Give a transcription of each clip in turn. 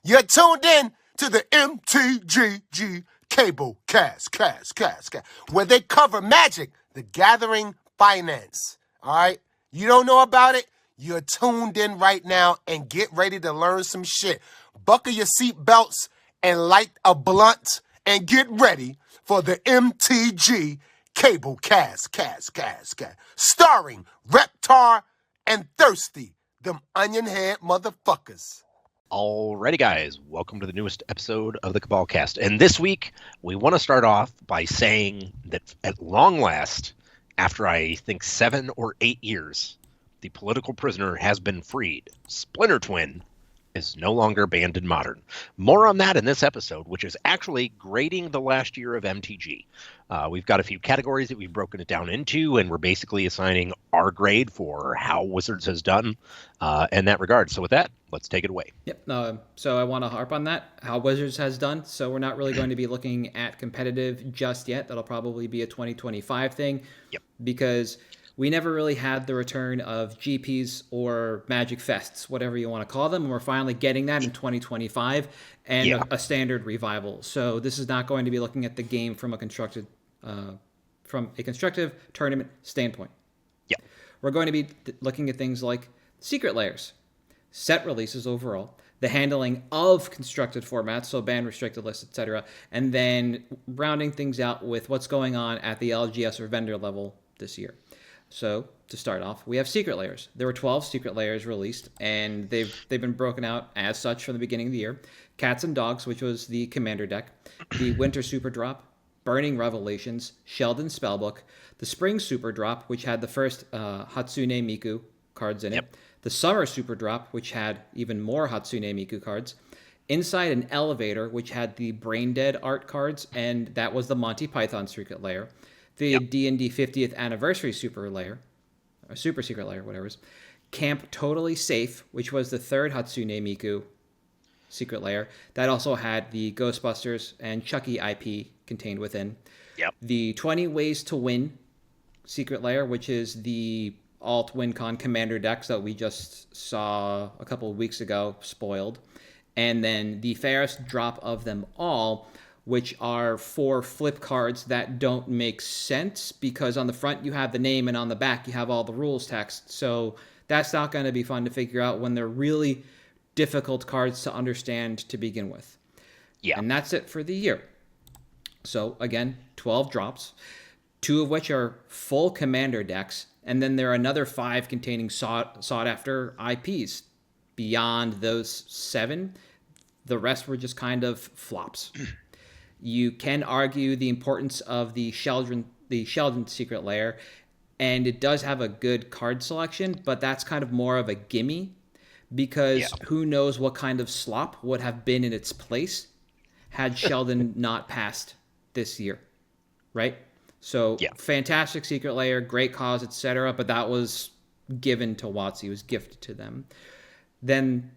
You're tuned in to the MtG Cable cast, where they cover Magic, the Gathering Finance. All right? You don't know about it? You're tuned in right now and get ready to learn some shit. Buckle your seatbelts and light a blunt and get ready for the MtG Cable cast. Starring Reptar and Thirsty, them onion head motherfuckers. Alrighty, guys, welcome to the newest episode of the Cabal Cast. And this week, we want to start off by saying that at long last, after I think 7 or 8 years, the political prisoner has been freed. Splinter Twin is no longer banned in Modern. More on that in this episode, which is actually grading the last year of MTG. We've got a few categories that we've broken it down into, and we're basically assigning our grade for how Wizards has done in that regard. So with that, let's take it away. Yep. So I want to harp on that, how Wizards has done. So we're not really going to be looking at competitive just yet. That'll probably be a 2025 thing. Yep. Because we never really had the return of GPs or Magic Fests, whatever you want to call them. And we're finally getting that in 2025 and a standard revival. So this is not going to be looking at the game from a constructive tournament standpoint. Yeah. We're going to be looking at things like secret layers, set releases overall, the handling of constructed formats, so ban, restricted lists, etc., and then rounding things out with what's going on at the LGS or vendor level this year. So to start off, we have secret layers. There were 12 secret layers released, and they've been broken out as such from the beginning of the year. Cats and Dogs, which was the commander deck, the Winter Super Drop, Burning Revelations, Sheldon Spellbook, the Spring Super Drop, which had the first Hatsune Miku cards in it, the Summer Super Drop, which had even more Hatsune Miku cards, Inside an Elevator, which had the Brain Dead art cards, and that was the Monty Python secret layer, the D&D 50th Anniversary Super Layer, or Super Secret Layer, whatever it is, Camp Totally Safe, which was the third Hatsune Miku secret layer. That also had the Ghostbusters and Chucky IP contained within. Yep. The 20 Ways to Win secret layer, which is the alt WinCon commander decks that we just saw a couple of weeks ago spoiled. And then the fairest drop of them all, which are 4 flip cards that don't make sense because on the front you have the name and on the back you have all the rules text. So that's not going to be fun to figure out when they're really difficult cards to understand to begin with. Yeah. And that's it for the year. So again, 12 drops, 2 of which are full commander decks, and then there are another 5 containing sought-after IPs. Beyond those 7, the rest were just kind of flops. You can argue the importance of the Sheldon secret layer, and it does have a good card selection, but that's kind of more of a gimme because who knows what kind of slop would have been in its place had Sheldon not passed this year, right? So fantastic secret layer, great cause, etc., but that was given to WotC, was gifted to them. Then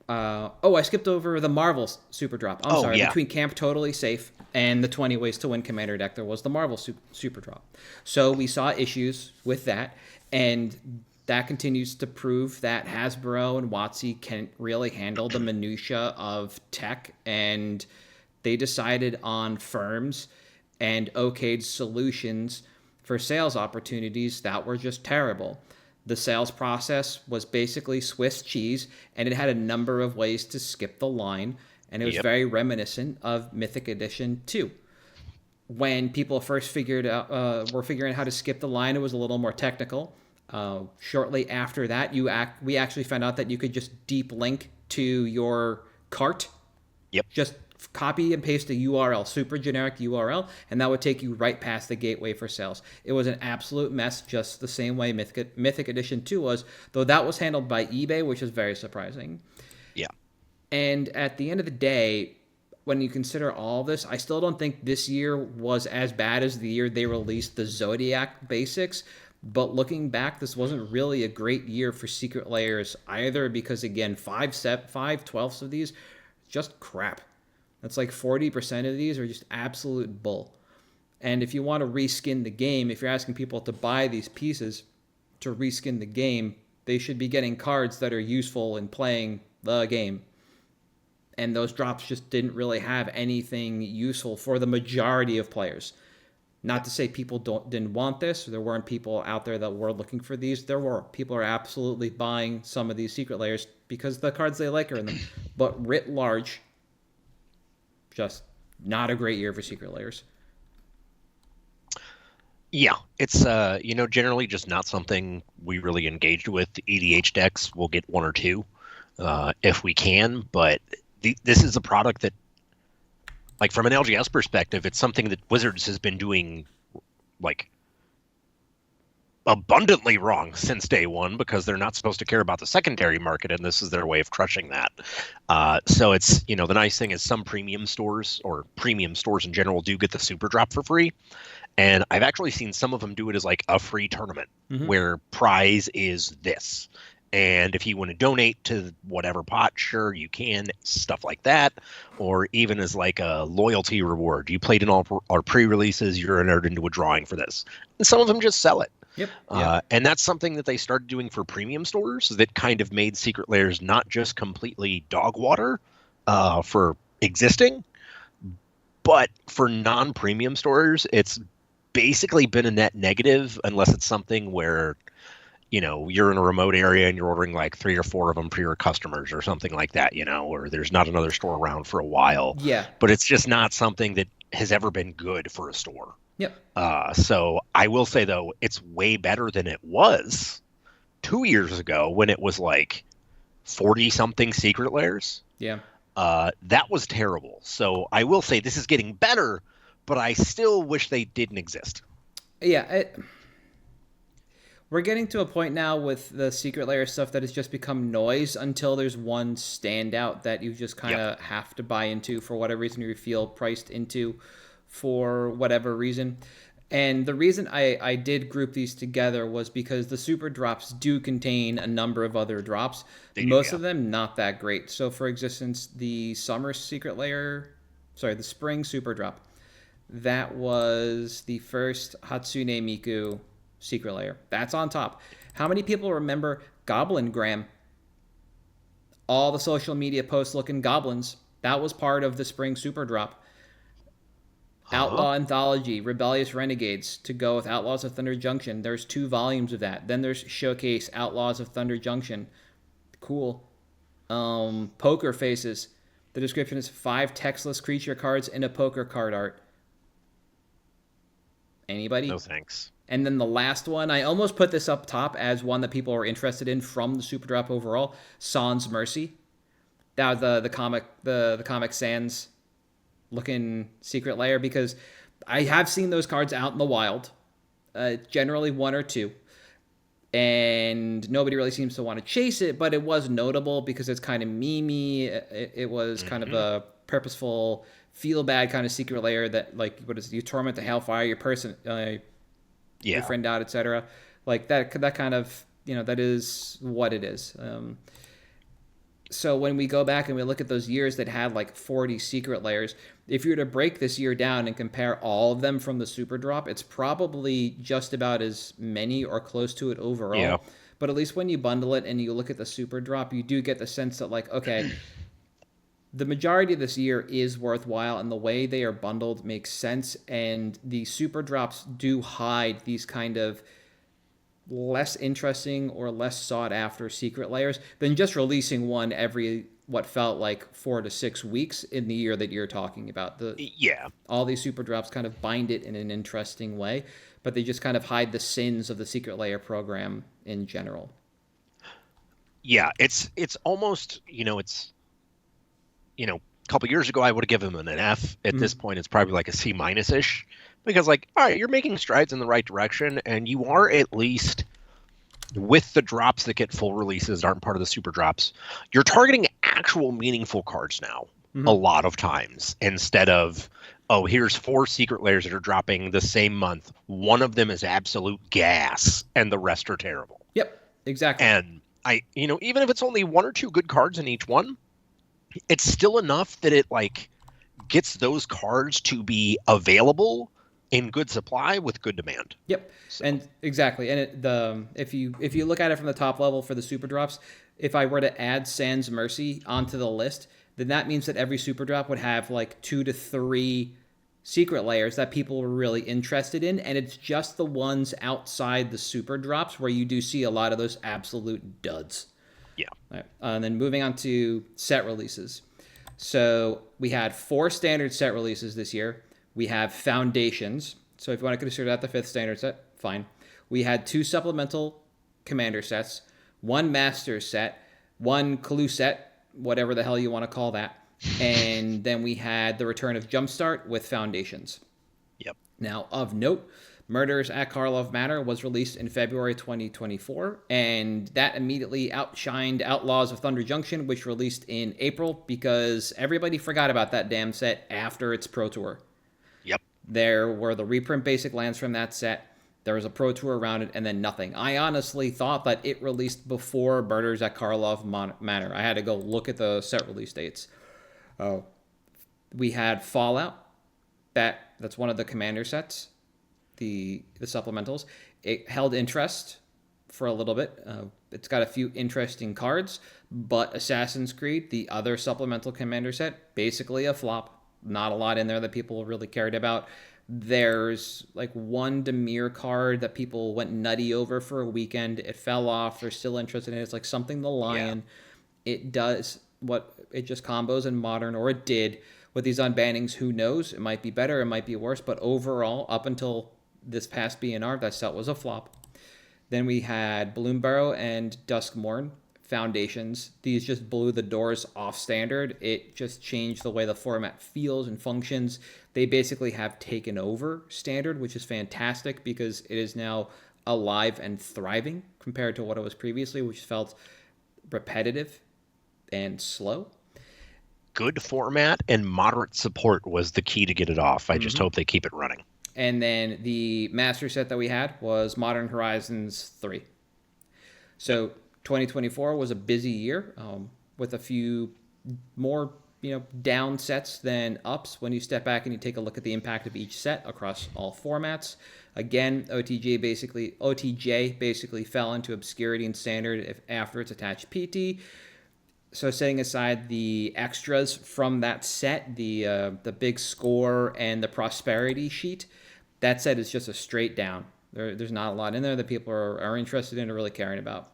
I skipped over the Marvel Super Drop. Between Camp Totally Safe and the 20 Ways to Win commander deck, there was the Marvel Super Drop. So we saw issues with that, and that continues to prove that Hasbro and WotC can't really handle the minutia of tech, and they decided on firms and okayed solutions for sales opportunities that were just terrible. The sales process was basically Swiss cheese, and it had a number of ways to skip the line, and it was very reminiscent of Mythic Edition 2. When people first were figuring out how to skip the line, it was a little more technical. Shortly after that, we actually found out that you could just deep link to your cart. Yep. Just copy and paste a URL, super generic URL, and that would take you right past the gateway for sales. It was an absolute mess, just the same way Mythic Edition 2 was, though that was handled by eBay, which is very surprising. Yeah. And at the end of the day, when you consider all this, I still don't think this year was as bad as the year they released the Zodiac basics. But looking back, this wasn't really a great year for secret layers either, because again, 5/12 of these, just crap. That's like 40% of these are just absolute bull. And if you want to reskin the game, if you're asking people to buy these pieces to reskin the game, they should be getting cards that are useful in playing the game. And those drops just didn't really have anything useful for the majority of players. Not to say people didn't want this. There weren't people out there that were looking for these. There were. People are absolutely buying some of these secret layers because the cards they like are in them. But writ large, just not a great year for secret layers. Yeah, it's generally just not something we really engaged with. The EDH decks will get one or two if we can, but this is a product that, like, from an LGS perspective, it's something that Wizards has been doing, like, abundantly wrong since day one, because they're not supposed to care about the secondary market, and this is their way of crushing that. So it's, the nice thing is some premium stores, or premium stores in general, do get the super drop for free. And I've actually seen some of them do it as like a free tournament where prize is this. And if you want to donate to whatever pot, sure, you can, stuff like that. Or even as like a loyalty reward. You played in all our pre-releases, you're entered into a drawing for this. And some of them just sell it. Yep. And that's something that they started doing for premium stores that kind of made Secret Lairs not just completely dog water for existing, but for non-premium stores, it's basically been a net negative, unless it's something where you're in a remote area and you're ordering like 3 or 4 of them for your customers or something like that, or there's not another store around for a while. Yeah. But it's just not something that has ever been good for a store. Yep. So I will say, though, it's way better than it was 2 years ago when it was like 40-something Secret Lairs. Yeah. That was terrible. So I will say this is getting better, but I still wish they didn't exist. Yeah. We're getting to a point now with the Secret Lair stuff that has just become noise until there's one standout that you just kind of have to buy into for whatever reason, you feel priced into for whatever reason. And the reason I did group these together was because the super drops do contain a number of other drops. Most of them not that great. So for existence, the summer Secret Lair, the spring super drop, that was the first Hatsune Miku Secret Lair. That's on top. How many people remember Goblin Gram? All the social media posts looking goblins. That was part of the spring super drop. Outlaw Anthology, Rebellious Renegades, to go with Outlaws of Thunder Junction. There's 2 volumes of that. Then there's Showcase Outlaws of Thunder Junction. Cool. Poker Faces. The description is 5 textless creature cards in a poker card art. Anybody? No thanks. And then the last one, I almost put this up top as one that people are interested in from the Super Drop overall. Sans Mercy. Now the Comic Sans looking Secret Lair, because I have seen those cards out in the wild. Generally 1 or 2. And nobody really seems to want to chase it, but it was notable because it's kind of memey. It was kind of a purposeful, feel bad kind of Secret Lair that, like, what is it? You torment the hellfire, your person, your friend out, etc. Like that kind of, that is what it is. So when we go back and we look at those years that had like 40 Secret Lairs, if you were to break this year down and compare all of them from the Super Drop, it's probably just about as many or close to it overall. Yeah. But at least when you bundle it and you look at the Super Drop, you do get the sense that, like, okay, the majority of this year is worthwhile, and the way they are bundled makes sense, and the Super Drops do hide these kind of less interesting or less sought after Secret Lairs than just releasing one every what felt like 4 to 6 weeks in the year that you're talking about. All these Super Drops kind of bind it in an interesting way, but they just kind of hide the sins of the Secret Lair program in general. Yeah, it's almost, a couple years ago I would have given them an F. At this point it's probably like a C- ish. Because, like, all right, you're making strides in the right direction, and you are at least, with the drops that get full releases that aren't part of the super drops, you're targeting actual meaningful cards now, a lot of times, instead of, oh, here's 4 Secret Lairs that are dropping the same month. One of them is absolute gas, and the rest are terrible. Yep, exactly. And, even if it's only 1 or 2 good cards in each one, it's still enough that it, like, gets those cards to be available in good supply with good demand. Yep, so. And exactly. And if you look at it from the top level for the super drops, if I were to add Sans Mercy onto the list, then that means that every super drop would have like 2 to 3 secret layers that people were really interested in, and it's just the ones outside the super drops where you do see a lot of those absolute duds. Yeah. Right. And then moving on to set releases. So we had 4 standard set releases this year. We have foundations. So if you want to consider that the 5th standard set, fine. We had 2 supplemental commander sets, 1 master set, 1 clue set, whatever the hell you want to call that. And then we had the return of Jumpstart with Foundations. Yep. Now, of note, Murders at Karlov Manor was released in February 2024, and that immediately outshined Outlaws of Thunder Junction, which released in April, because everybody forgot about that damn set after its Pro Tour. Yep. There were the reprint basic lands from that set. There was a Pro Tour around it, and then nothing. I honestly thought that it released before Murders at Karlov Manor. I had to go look at the set release dates. We had Fallout. That's one of the commander sets, the supplementals. It held interest for a little bit. It's got a few interesting cards, but Assassin's Creed, the other supplemental commander set, basically a flop. Not a lot in there that people really cared about. There's like one Dimir card that people went nutty over for a weekend. It fell off. They're still interested in it. It's like something the Lion. Yeah. It does what it just combos in Modern, or it did with these unbannings. Who knows? It might be better, it might be worse, but overall, up until this past BNR, that set was a flop. Then we had Bloomburrow and Duskmorn Foundations. These just blew the doors off standard. It just changed the way the format feels and functions. They basically have taken over standard, which is fantastic because it is now alive and thriving compared to what it was previously, which felt repetitive and slow. Good format and moderate support was the key to get it off. I just hope they keep it running. And then the master set that we had was Modern Horizons 3. So 2024 was a busy year with a few more down sets than ups when you step back and you take a look at the impact of each set across all formats. Again, OTJ basically fell into obscurity in standard after its attached PT. So setting aside the extras from that set, the big score and the prosperity sheet, that set is just a straight down. There's not a lot in there that people are interested in or really caring about.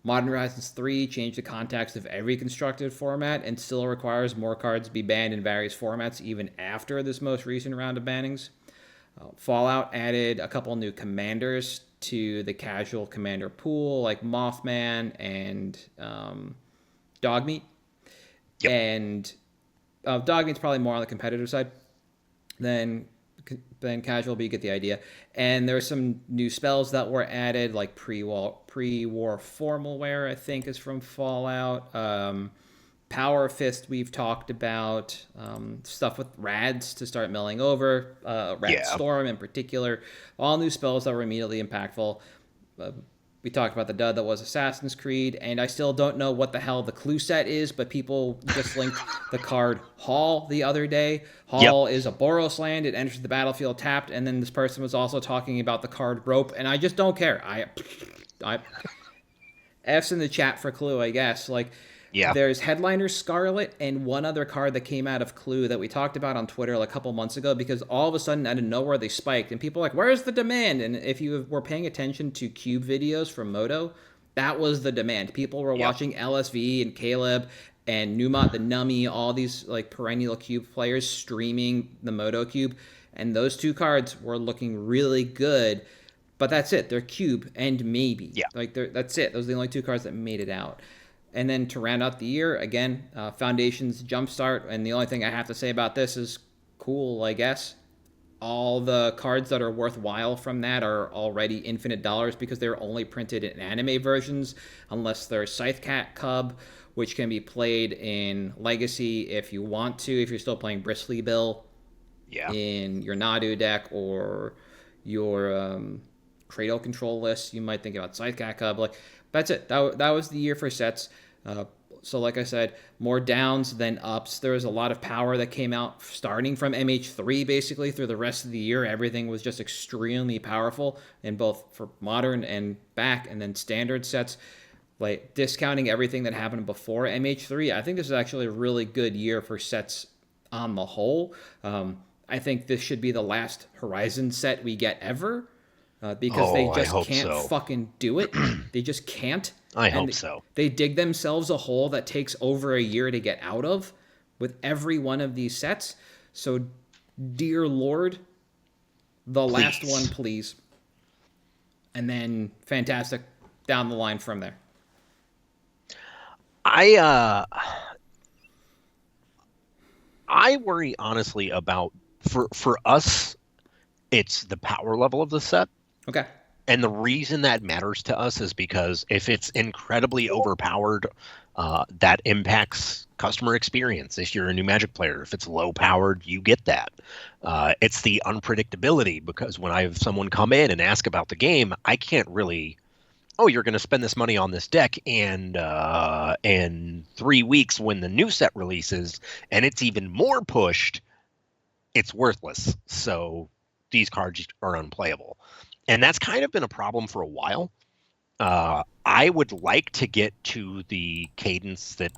Modern Horizons 3 changed the context of every constructed format and still requires more cards to be banned in various formats even after this most recent round of bannings. Fallout added a couple new commanders to the casual commander pool, like Mothman and Dogmeat. Yep. And Dogmeat's probably more on the competitive side than casual, but you get the idea. And there's some new spells that were added, like pre-war formal wear, I think, is from Fallout. Power Fist we've talked about. Stuff with Rads to start milling over. Rad Storm in particular. All new spells that were immediately impactful. We talked about the dud that was Assassin's Creed, and I still don't know what the hell the clue set is, but people just linked the card Hall the other day. Hall is a Boros land. It enters the battlefield tapped, and then this person was also talking about the card Rope, and I just don't care. I F's in the chat for clue, I guess. There's Headliner Scarlet and one other card that came out of Clue that we talked about on Twitter like a couple months ago, because all of a sudden out of nowhere they spiked and people were like, where's the demand? And if you were paying attention to Cube videos from Moto, that was the demand. People were watching LSV and Caleb and Numat the Nummy, all these like perennial Cube players streaming the Moto Cube, and those two cards were looking really good. But that's it. They're Cube and maybe. That's it. Those are the only two cards that made it out. And then to round out the year, again, Foundations Jumpstart. And the only thing I have to say about this is cool, I guess. All the cards that are worthwhile from that are already infinite dollars because they're only printed in anime versions, unless they're Scythecat Cub, which can be played in Legacy if you want to, if you're still playing Bristly Bill in your Nadu deck or your Cradle Control list. You might think about Scythecat Cub. That's it. That was the year for sets. So like I said, more downs than ups. There was a lot of power that came out starting from MH3 basically through the rest of the year. Everything was just extremely powerful in both for modern and back, and then standard sets. like discounting everything that happened before MH3, I think this is actually a really good year for sets on the whole. I think this should be the last Horizon set we get ever, because they Oh, I just hope can't so. fucking do it. They just can't. I And hope so. they dig themselves a hole that takes over a year to get out of with every one of these sets. So, dear Lord, the last Please. one, please. And then fantastic down the line from there. I worry honestly about for us, it's the power level of the set. Okay. And the reason that matters to us is because if it's incredibly overpowered, that impacts customer experience. If you're a new Magic player, if it's low powered, you get that. It's the unpredictability, because when I have someone come in and ask about the game, I can't really, oh, you're going to spend this money on this deck, and in 3 weeks when the new set releases and it's even more pushed, it's worthless. So these cards are unplayable. And that's kind of been a problem for a while. I would like to get to the cadence that,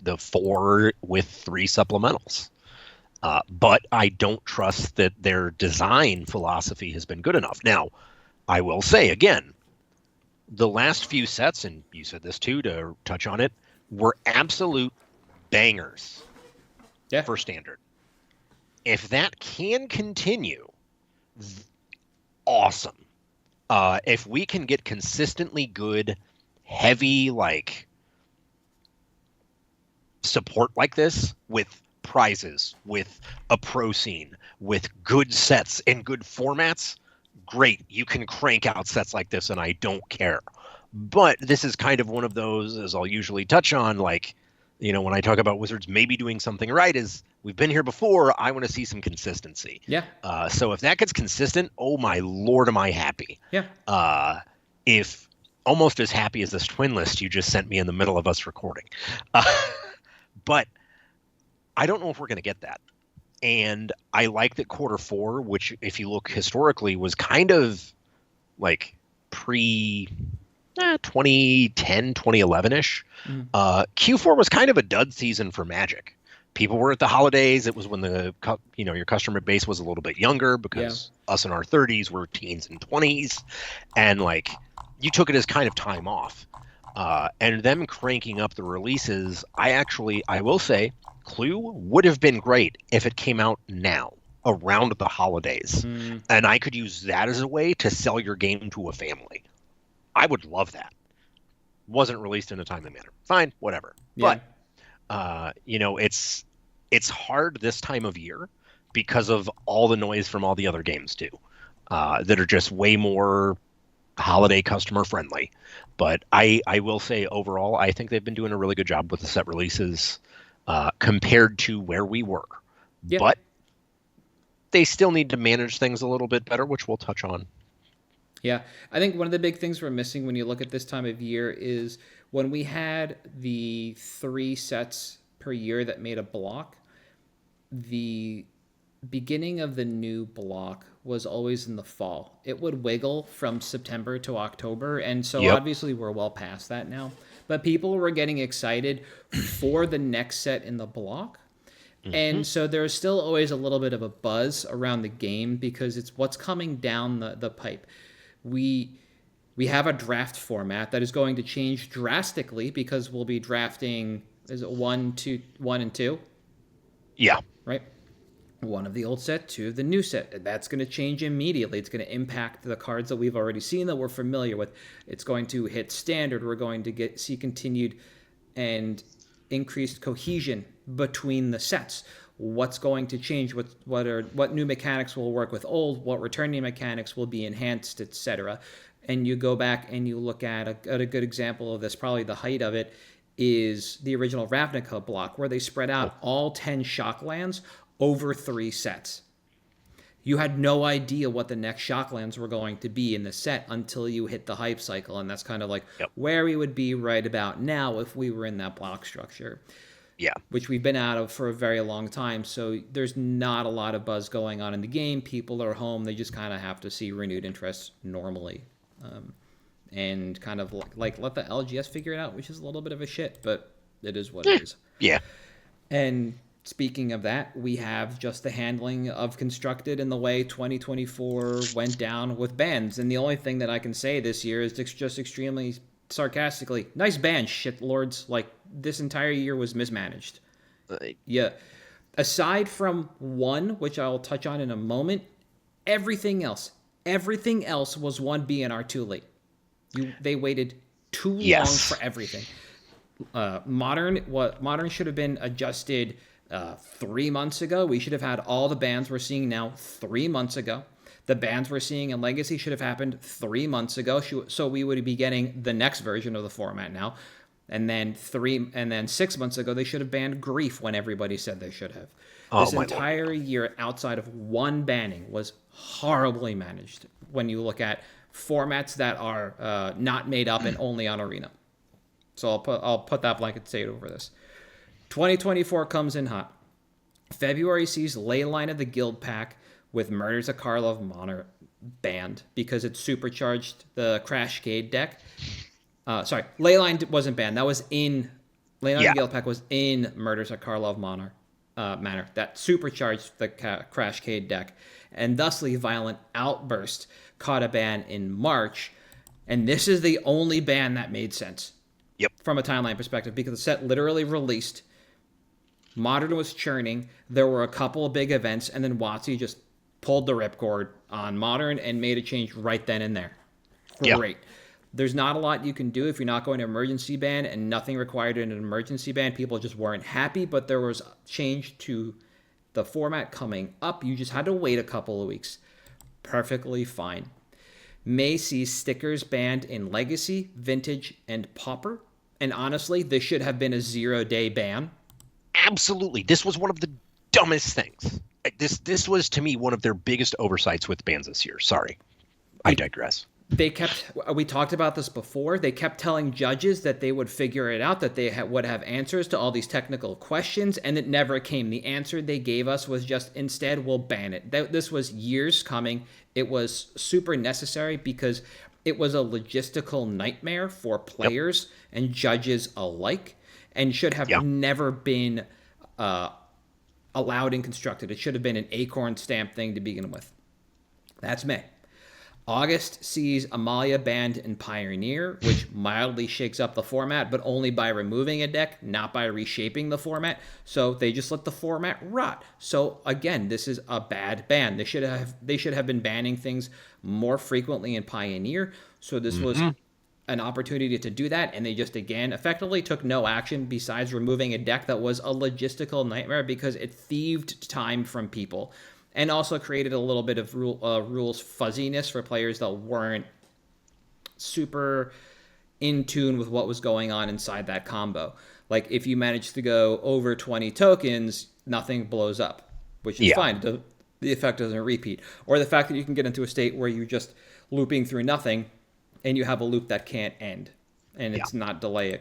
the 4 with 3 supplementals. But I don't trust that their design philosophy has been good enough. Now, I will say again, the last few sets, and you said this too, to touch on it, were absolute bangers for Standard. If that can continue, awesome. If we can get consistently good, heavy, support like this with prizes, with a pro scene, with good sets and good formats, great. You can crank out sets like this and I don't care. But this is kind of one of those, as I'll usually touch on, when I talk about Wizards maybe doing something right, is we've been here before. I want to see some consistency. Yeah. So if that gets consistent, oh my Lord, am I happy. Yeah. If almost as happy as this twin list you just sent me in the middle of us recording. But I don't know if we're going to get that. And I like that Q4, which if you look historically was kind of pre 2010, 2011-ish. Q4 was kind of a dud season for Magic. People were at the holidays. It was when your customer base was a little bit younger, because us in our 30s were teens and 20s. And you took it as kind of time off. And them cranking up the releases, I will say, Clue would have been great if it came out now, around the holidays. And I could use that as a way to sell your game to a family. I would love that. Wasn't released in a timely manner. Fine, whatever. Yeah. But, it's hard this time of year because of all the noise from all the other games too, that are just way more holiday customer friendly. But I will say overall, I think they've been doing a really good job with the set releases compared to where we were. Yeah. But they still need to manage things a little bit better, which we'll touch on. Yeah, I think one of the big things we're missing when you look at this time of year is when we had the 3 sets per year that made a block, the beginning of the new block was always in the fall. It would wiggle from September to October, and so obviously we're well past that now. But people were getting excited for the next set in the block. And so there's still always a little bit of a buzz around the game because it's what's coming down the pipe. We have a draft format that is going to change drastically because we'll be drafting, is it 1 and 2? Yeah. Right? 1 of the old set, 2 of the new set. That's going to change immediately. It's going to impact the cards that we've already seen that we're familiar with. It's going to hit Standard. We're going to see continued and increased cohesion between the sets. What's going to change? What new mechanics will work with old? What returning mechanics will be enhanced, etc. And you go back and you look at a good example of this. Probably the height of it is the original Ravnica block, where they spread out all 10 Shocklands over 3 sets. You had no idea what the next Shocklands were going to be in the set until you hit the hype cycle, and that's kind of where we would be right about now if we were in that block structure. Yeah. Which we've been out of for a very long time, so there's not a lot of buzz going on in the game. People are home. They just kind of have to see renewed interest normally. and kind of like let the LGS figure it out, which is a little bit of a shit, but it is what it is. Yeah. And speaking of that, we have just the handling of Constructed and the way 2024 went down with bans. And the only thing that I can say this year is just extremely sarcastically, nice ban, shitlords. Like, this entire year was mismanaged. Yeah. Aside from one, which I'll touch on in a moment, everything else was 1B and R2 late. They waited too long for everything. Modern should have been adjusted 3 months ago. We should have had all the bans we're seeing now 3 months ago. The bans we're seeing in Legacy should have happened 3 months ago. So we would be getting the next version of the format now. And then 6 months ago, they should have banned Grief when everybody said they should have. This entire year, outside of one banning, was horribly managed when you look at formats that are not made up and only on Arena. So I'll put that blanket shade over this. 2024 comes in hot. February sees Leyline of the Guild Pack with Murders of Karlov Monarch banned because it supercharged the Crashcade deck. Sorry, Leyline wasn't banned. That was in Leyline of the Guild Pack was in Murders of Karlov Manor. That supercharged the Crashcade deck, and thusly Violent Outburst caught a ban in March, and this is the only ban that made sense. Yep. From a timeline perspective, because the set literally released, Modern was churning, there were a couple of big events, and then WotC just pulled the ripcord on Modern and made a change right then and there. Great. Yeah. There's not a lot you can do if you're not going to emergency ban, and nothing required in an emergency ban. People just weren't happy, but there was a change to the format coming up. You just had to wait a couple of weeks. Perfectly fine. May see stickers banned in Legacy, Vintage, and Pauper. And honestly, this should have been a 0-day ban. Absolutely. This was one of the dumbest things. This was, to me, one of their biggest oversights with bans this year. Sorry. I digress. We talked about this before. They kept telling judges that they would figure it out, that they would have answers to all these technical questions, and it never came. The answer they gave us was just, instead, we'll ban it. This was years coming. It was super necessary because it was a logistical nightmare for players and judges alike, and should have never been allowed and constructed. It should have been an acorn stamp thing to begin with. That's May. August sees Amalia banned in Pioneer, which mildly shakes up the format, but only by removing a deck, not by reshaping the format. So they just let the format rot. So again, this is a bad ban. They should have been banning things more frequently in Pioneer. So this was an opportunity to do that, and they just again effectively took no action besides removing a deck that was a logistical nightmare because it thieved time from people. And also created a little bit of rules fuzziness for players that weren't super in tune with what was going on inside that combo. Like, if you manage to go over 20 tokens, nothing blows up, which is fine. The effect doesn't repeat. Or the fact that you can get into a state where you're just looping through nothing, and you have a loop that can't end, and it's not delay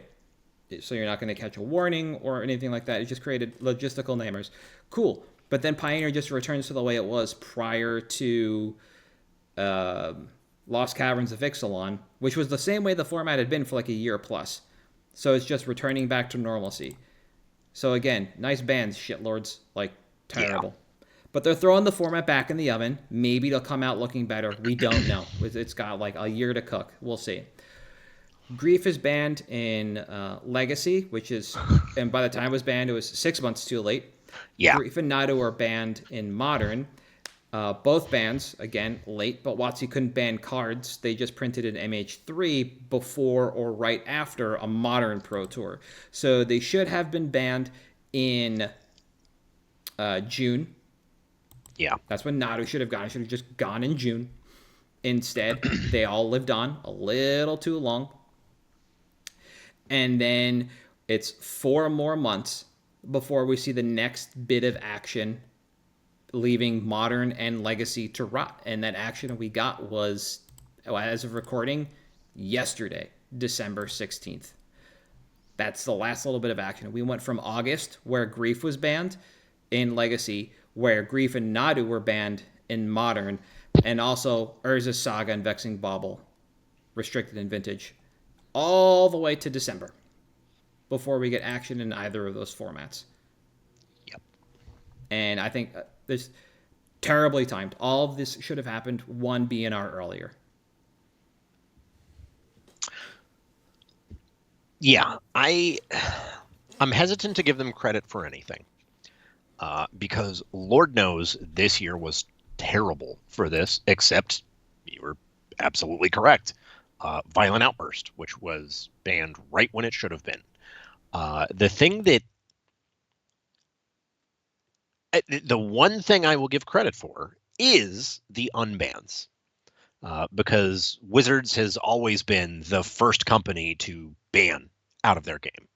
it. So you're not going to catch a warning or anything like that. It just created logistical nightmares. Cool. But then Pioneer just returns to the way it was prior to Lost Caverns of Ixalan, which was the same way the format had been for like a year plus. So it's just returning back to normalcy. So again, nice bans, shitlords. Like, terrible. Yeah. But they're throwing the format back in the oven. Maybe they'll come out looking better. We don't know. It's got like a year to cook. We'll see. Grief is banned in Legacy, which is, and by the time it was banned, it was 6 months too late. Yeah. Grief and Nadu are banned in Modern. Both bans, again, late, but WotC couldn't ban cards. They just printed an MH3 before or right after a Modern Pro Tour. So they should have been banned in June. Yeah. That's when Nadu should have gone. It should have just gone in June. Instead, they all lived on a little too long. And then it's 4 more months before we see the next bit of action, leaving Modern and Legacy to rot. And that action we got was, as of recording, yesterday, December 16th. That's the last little bit of action. We went from August, where Grief was banned in Legacy, where Grief and Nadu were banned in Modern, and also Urza's Saga and Vexing Bauble restricted in Vintage, all the way to December before we get action in either of those formats. Yep. And I think this terribly timed. All of this should have happened one BNR earlier. Yeah, I'm hesitant to give them credit for anything because Lord knows this year was terrible for this, except you were absolutely correct. Violent Outburst, which was banned right when it should have been. The one thing I will give credit for is the unbans. Because Wizards has always been the first company to ban out of their game.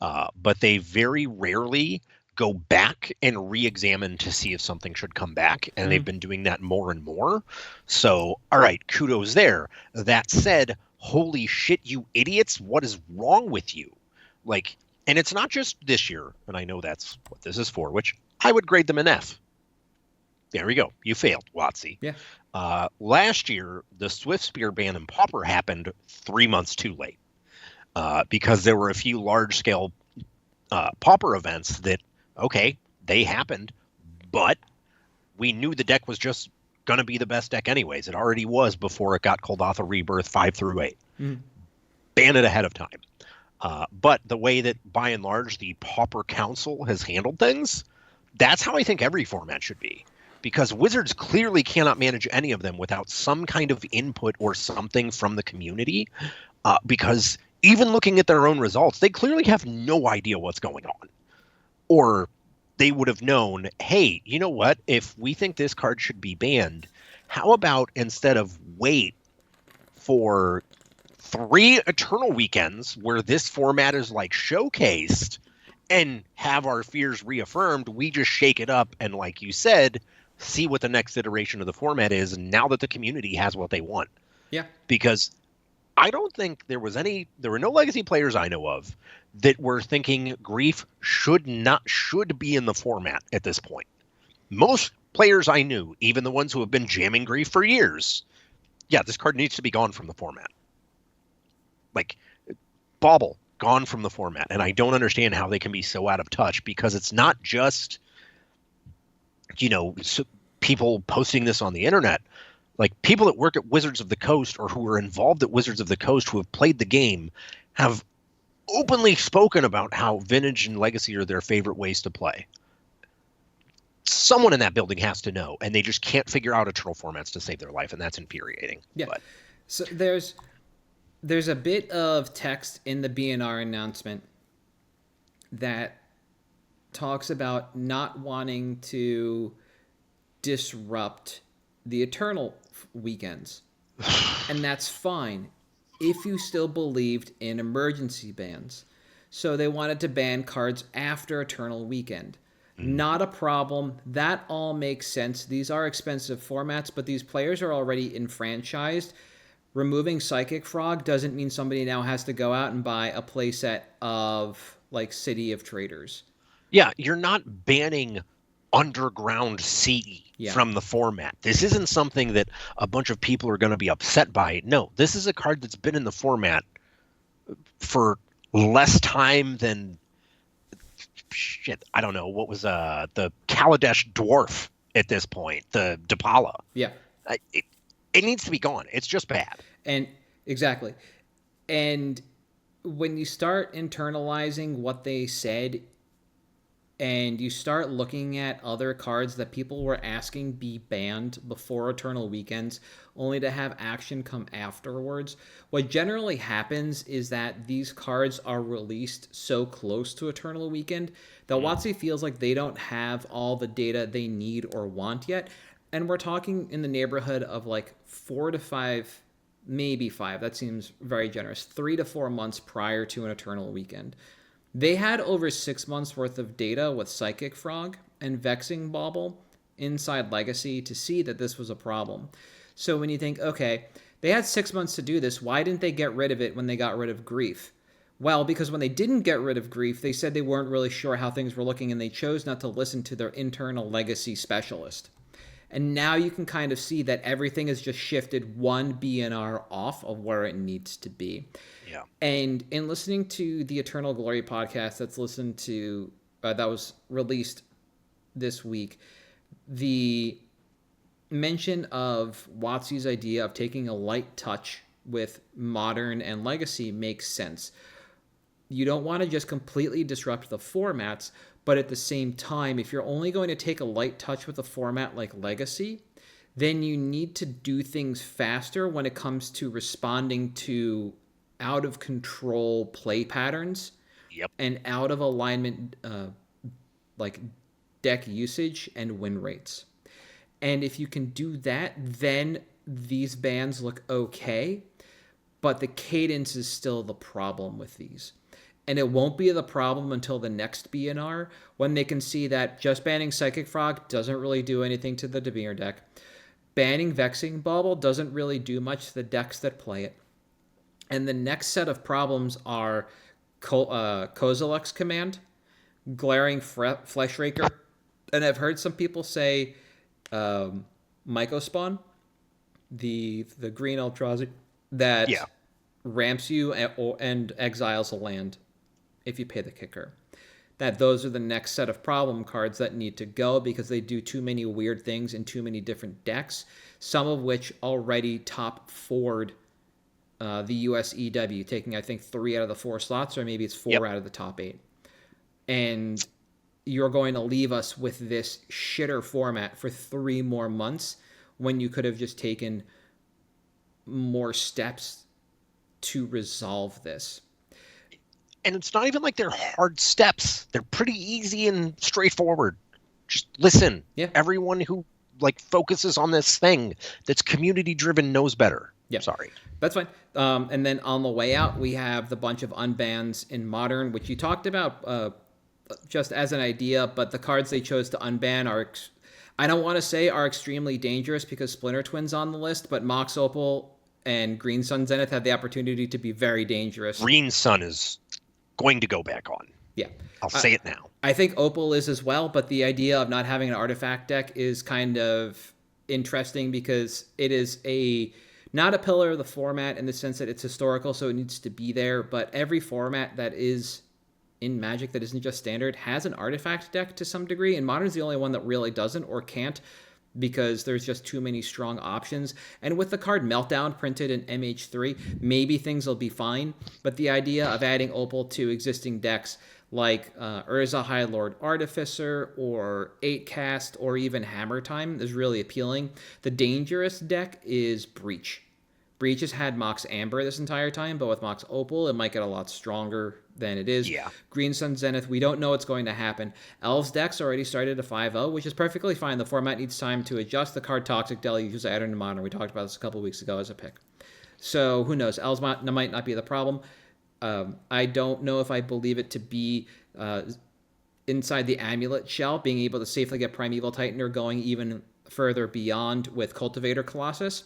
But they very rarely go back and re-examine to see if something should come back, and they've been doing that more and more. So, all right, kudos there. That said, holy shit, you idiots, what is wrong with you? Like, and it's not just this year, and I know that's what this is for, which I would grade them an F. There we go. You failed, WotC. Yeah. Last year, the Swift Spear ban and Pauper happened 3 months too late because there were a few large-scale Pauper events that, okay, they happened, but we knew the deck was just going to be the best deck anyways. It already was before it got Kuldotha Rebirth 5 through 8. Ban it ahead of time. But the way that, by and large, the Pauper Council has handled things, that's how I think every format should be. Because Wizards clearly cannot manage any of them without some kind of input or something from the community. Because even looking at their own results, they clearly have no idea what's going on. Or they would have known, hey, you know what? If we think this card should be banned, how about instead of wait for 3 Eternal Weekends where this format is like showcased and have our fears reaffirmed, we just shake it up and, like you said, see what the next iteration of the format is now that the community has what they want. Yeah. Because I don't think there were no Legacy players I know of that were thinking Grief should be in the format at this point. Most players I knew, even the ones who have been jamming Grief for years, yeah, this card needs to be gone from the format. Like, Bauble, gone from the format. And I don't understand how they can be so out of touch, because it's not just, people posting this on the internet. Like, people that work at Wizards of the Coast or who are involved at Wizards of the Coast who have played the game have openly spoken about how Vintage and Legacy are their favorite ways to play. Someone in that building has to know, and they just can't figure out eternal formats to save their life, and that's infuriating. Yeah. But So there's a bit of text in the BNR announcement that talks about not wanting to disrupt the Eternal weekends. And that's fine if you still believed in emergency bans. So they wanted to ban cards after Eternal Weekend. Not a problem. That all makes sense. These are expensive formats, but these players are already enfranchised. Removing Psychic Frog doesn't mean somebody now has to go out and buy a playset of, like, City of Traders. yeah, you're not banning underground CE from the format. This isn't something that a bunch of people are going to be upset by. No, this is a card that's been in the format for less time than I don't know, what was the Kaladesh Dwarf at this point, the Depala. Yeah. It needs to be gone. It's just bad. And exactly. And when you start internalizing what they said and you start looking at other cards that people were asking be banned before Eternal Weekends, only to have action come afterwards, what generally happens is that these cards are released so close to Eternal Weekend that WotC feels like they don't have all the data they need or want yet. And we're talking in the neighborhood of like 4 to 5, maybe 5. That seems very generous. 3 to 4 months prior to an Eternal Weekend. They had over 6 months worth of data with Psychic Frog and Vexing Bauble inside Legacy to see that this was a problem. So when you think, okay, they had 6 months to do this, why didn't they get rid of it when they got rid of Grief? Well, because when they didn't get rid of Grief, they said they weren't really sure how things were looking and they chose not to listen to their internal Legacy specialist. And now you can kind of see that everything has just shifted one BNR off of where it needs to be. Yeah. And in listening to the Eternal Glory podcast that was released this week, the mention of WotC's idea of taking a light touch with Modern and Legacy makes sense. You don't want to just completely disrupt the formats, but at the same time, if you're only going to take a light touch with a format like Legacy, then you need to do things faster when it comes to responding to out of control play patterns. Yep. And out of alignment like deck usage and win rates. And if you can do that, then these bans look okay, but the cadence is still the problem with these. And it won't be the problem until the next BNR, when they can see that just banning Psychic Frog doesn't really do anything to the Dimir deck. Banning Vexing Bauble doesn't really do much to the decks that play it. And the next set of problems are Kozilek's Command, Glaring Fleshraker, and I've heard some people say Mycospawn, the green Eldrazi that ramps you and exiles a land if you pay the kicker. That those are the next set of problem cards that need to go because they do too many weird things in too many different decks, some of which already top forward the US EW, taking I think 3 out of the 4 slots, or maybe it's 4 out of the top 8. And you're going to leave us with this shitter format for 3 more months when you could have just taken more steps to resolve this. And it's not even like they're hard steps. They're pretty easy and straightforward. Just listen. Yeah. Everyone who focuses on this thing that's community driven knows better. Yeah. Sorry. That's fine. And then on the way out, we have the bunch of unbans in Modern, which you talked about just as an idea, but the cards they chose to unban are, I don't want to say are extremely dangerous because Splinter Twin's on the list, but Mox Opal and Green Sun Zenith have the opportunity to be very dangerous. Green Sun is going to go back on. Yeah. I'll say it now. I think Opal is as well, but the idea of not having an artifact deck is kind of interesting because it is not a pillar of the format in the sense that it's historical, so it needs to be there, but every format that is in Magic that isn't just Standard has an artifact deck to some degree, and Modern's the only one that really doesn't or can't because there's just too many strong options. And with the card Meltdown printed in MH3, maybe things will be fine, but the idea of adding Opal to existing decks like Urza High Lord Artificer or 8-Cast or even Hammer Time is really appealing. The dangerous deck is Breach. Breach has had Mox Amber this entire time, but with Mox Opal, it might get a lot stronger than it is. Yeah. Green Sun Zenith, we don't know what's going to happen. Elves decks already started a 5-0, which is perfectly fine. The format needs time to adjust. The card Toxic Deluge was added into Modern. We talked about this a couple weeks ago as a pick. So who knows? Elves might not be the problem. I don't know if I believe it to be inside the Amulet shell, being able to safely get Primeval Titan or going even further beyond with Cultivator Colossus,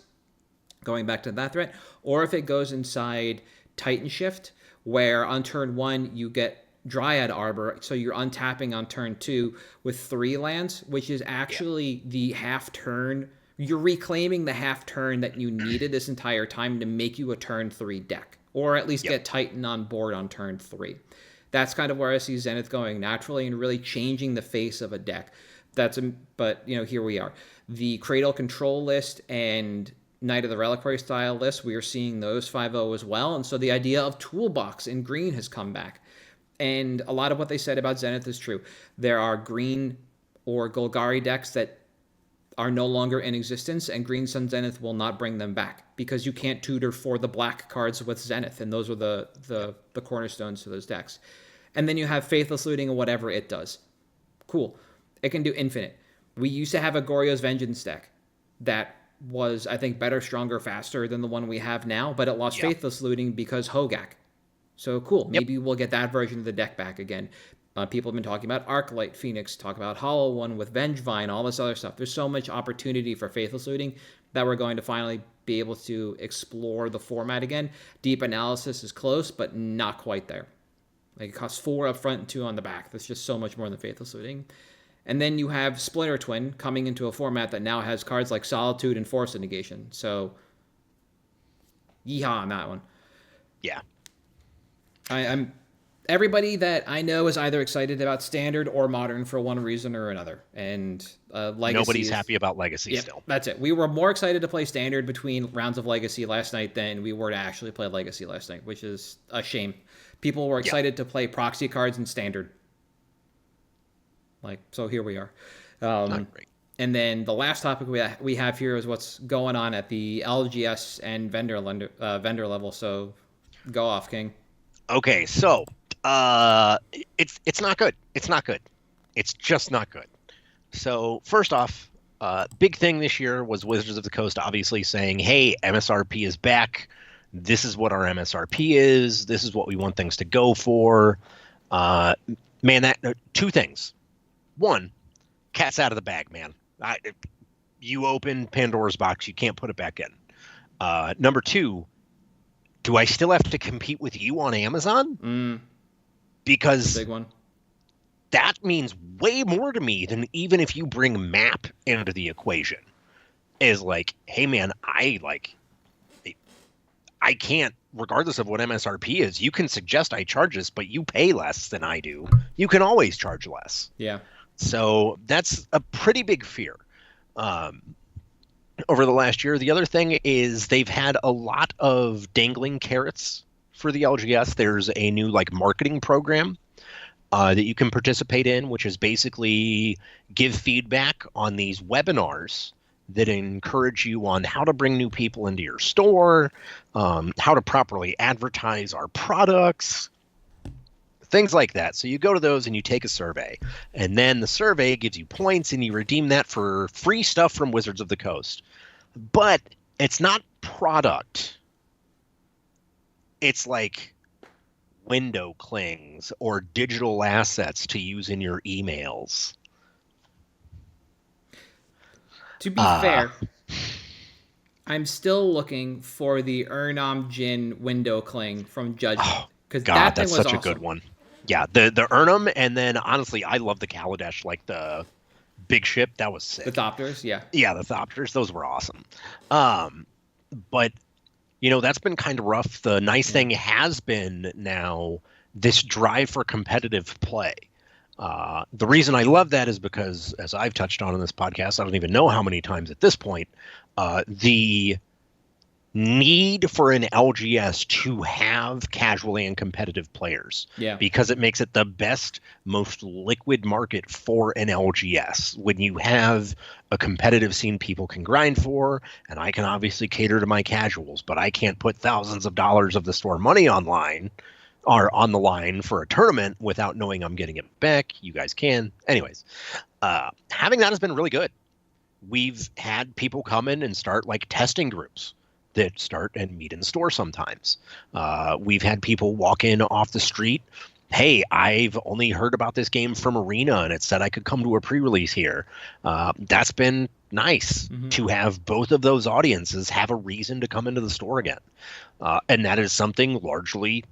going back to that threat, or if it goes inside Titan Shift, where on turn 1 you get Dryad Arbor, so you're untapping on turn 2 with 3 lands, which is actually the half turn. You're reclaiming the half turn that you needed this entire time to make you a turn 3 deck, or at least get Titan on board on turn 3. That's kind of where I see Zenith going naturally and really changing the face of a deck. But here we are. The Cradle Control list and Knight of the Reliquary style list, we are seeing those 5-0 as well. And so the idea of Toolbox in green has come back. And a lot of what they said about Zenith is true. There are green or Golgari decks that are no longer in existence, and Green Sun Zenith will not bring them back because you can't tutor for the black cards with Zenith, and those are the cornerstones to those decks. And then you have Faithless Looting and whatever it does. Cool. It can do infinite. We used to have a Goryo's Vengeance deck that was, I think, better, stronger, faster than the one we have now, but it lost Faithless Looting because Hogak. So cool. Maybe we'll get that version of the deck back again. People have been talking about Arclight Phoenix, talk about Hollow One with Vengevine, all this other stuff. There's so much opportunity for Faithless Looting that we're going to finally be able to explore the format again. Deep Analysis is close, but not quite there. It costs 4 up front and 2 on the back. That's just so much more than Faithless Looting. And then you have Splinter Twin coming into a format that now has cards like Solitude and Force of Negation. So, yeehaw on that one. Yeah. I'm everybody that I know is either excited about Standard or Modern for one reason or another. And Legacy Nobody's happy about Legacy still. That's it. We were more excited to play Standard between rounds of Legacy last night than we were to actually play Legacy last night, which is a shame. People were excited to play proxy cards in Standard. So here we are. Not great. And then the last topic we have here is what's going on at the LGS and vendor level. So go off, King. Okay, so it's not good. It's not good. It's just not good. So first off, big thing this year was Wizards of the Coast obviously saying, hey, MSRP is back. This is what our MSRP is. This is what we want things to go for. Two things. One, cat's out of the bag, man. You open Pandora's box, you can't put it back in. Number two, do I still have to compete with you on Amazon? Because big one. That means way more to me than even if you bring map into the equation. Is like, hey man, I can't, regardless of what MSRP is, you can suggest I charge this, but you pay less than I do. You can always charge less. Yeah. So that's a pretty big fear over the last year. The other thing is they've had a lot of dangling carrots for the LGS. There's a new marketing program that you can participate in, which is basically give feedback on these webinars that encourage you on how to bring new people into your store, how to properly advertise our products, things like that. So you go to those and you take a survey, and then the survey gives you points and you redeem that for free stuff from Wizards of the Coast. But it's not product. It's like window clings or digital assets to use in your emails. To be fair, I'm still looking for the Urnam Jin window cling from Judgment. Because that thing that's was such awesome. a good one. Yeah, the Urnam, and then honestly, I love the Kaladesh, the big ship. That was sick. The Thopters, yeah. Yeah, the Thopters, those were awesome. But that's been kind of rough. The nice thing has been now this drive for competitive play. The reason I love that is because, as I've touched on in this podcast, I don't even know how many times at this point, the need for an LGS to have casually and competitive players. Yeah. Because it makes it the best, most liquid market for an LGS. When you have a competitive scene people can grind for, and I can obviously cater to my casuals, but I can't put thousands of dollars of the store money online or on the line for a tournament without knowing I'm getting it back. You guys can. Anyways, having that has been really good. We've had people come in and start testing groups that start and meet in the store sometimes. We've had people walk in off the street. Hey, I've only heard about this game from Arena, and it said I could come to a pre-release here. That's been nice to have both of those audiences have a reason to come into the store again. And that is something largely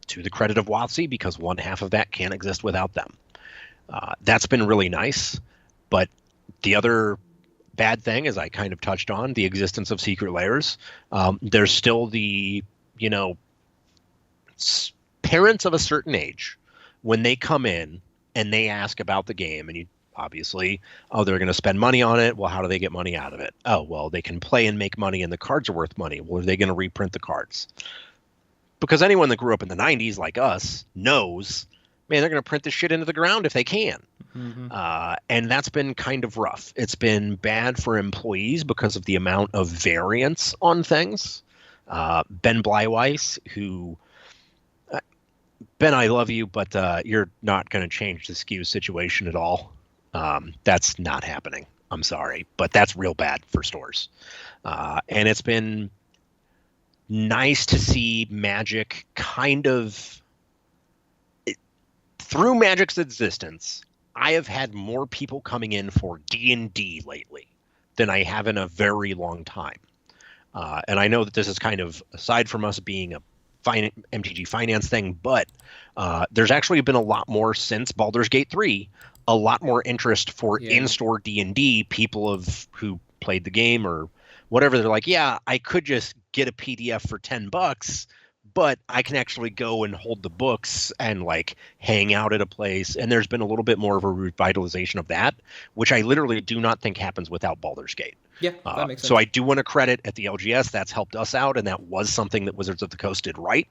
to the credit of WotC, because one half of that can't exist without them. That's been really nice. But the other bad thing, as I kind of touched on, the existence of secret lairs. There's still the, parents of a certain age, when they come in and they ask about the game, and you obviously, they're going to spend money on it. Well, how do they get money out of it? Oh, well, they can play and make money, and the cards are worth money. Well, are they going to reprint the cards? Because anyone that grew up in the 90s like us knows, man, they're going to print this shit into the ground if they can. And that's been kind of rough. It's been bad for employees because of the amount of variance on things. Ben Bleiweiss, who, Ben, I love you, but you're not going to change the SKU situation at all. That's not happening. I'm sorry, but that's real bad for stores. And it's been nice to see Magic kind of, through Magic's existence, I have had more people coming in for D&D lately than I have in a very long time. And I know that this is kind of aside from us being a MTG finance thing, but there's actually been a lot more since Baldur's Gate 3 a lot more interest for Yeah. in-store D&D. People who played the game or whatever, they're like, yeah, I could just get a PDF for $10, but I can actually go and hold the books and like hang out at a place. And there's been a little bit more of a revitalization of that, which I literally do not think happens without Baldur's Gate. Yeah, that makes sense. So I do want to credit at the LGS. That's helped us out, and that was something that Wizards of the Coast did right.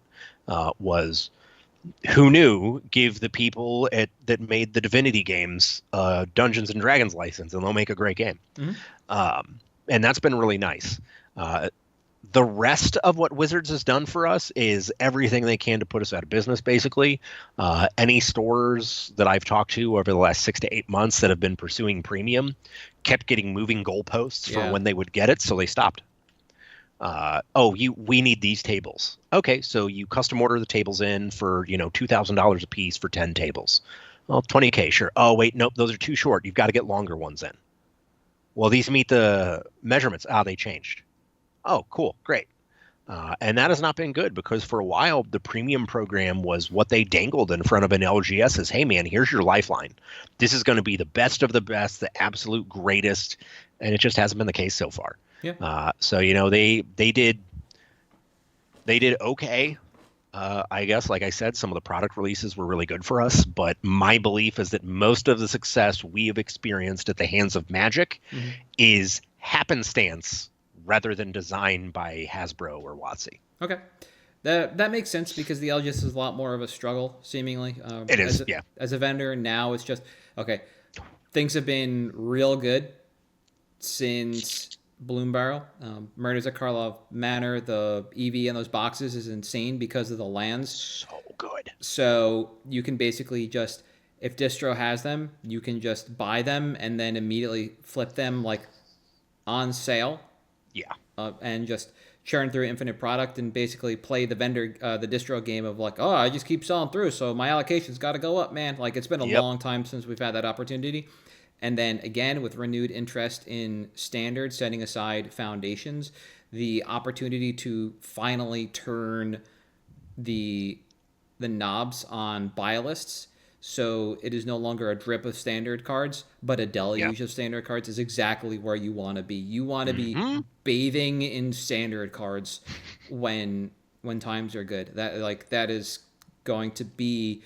Was who knew give the people that made the Divinity games Dungeons and Dragons license, and they'll make a great game. And that's been really nice. The rest of what Wizards has done for us is everything they can to put us out of business, basically. Any stores that I've talked to over the last 6 to 8 months that have been pursuing premium kept getting moving goalposts for when they would get it, so they stopped. We need these tables. Okay, so you custom order the tables in for, $2,000 a piece for 10 tables. Well, $20K, sure. Oh, wait, nope, those are too short. You've got to get longer ones in. Well, these meet the measurements. They changed. Oh, cool, great. And that has not been good because for a while, the premium program was what they dangled in front of an LGS as, hey, man, here's your lifeline. This is going to be the best of the best, the absolute greatest. And it just hasn't been the case so far. Yeah. So, they did okay. I guess, like I said, some of the product releases were really good for us. But my belief is that most of the success we have experienced at the hands of Magic is happenstance rather than designed by Hasbro or WotC. Okay. That makes sense because the LGS is a lot more of a struggle, seemingly. It is, As a vendor, now it's just, okay, things have been real good since Bloom Barrel. Murders at Karlov Manor, the EV in those boxes is insane because of the lands. So good. So you can basically just, if distro has them, you can just buy them and then immediately flip them like on sale. Yeah. And just churn through infinite product and basically play the vendor, the distro game of like, I just keep selling through, so my allocation's got to go up, man. Like, it's been a long time since we've had that opportunity. And then again, with renewed interest in standard, setting aside foundations, the opportunity to finally turn the knobs on buy lists. So it is no longer a drip of standard cards, but a deluge of standard cards is exactly where you want to be. You want to be bathing in standard cards when times are good. That is going to be,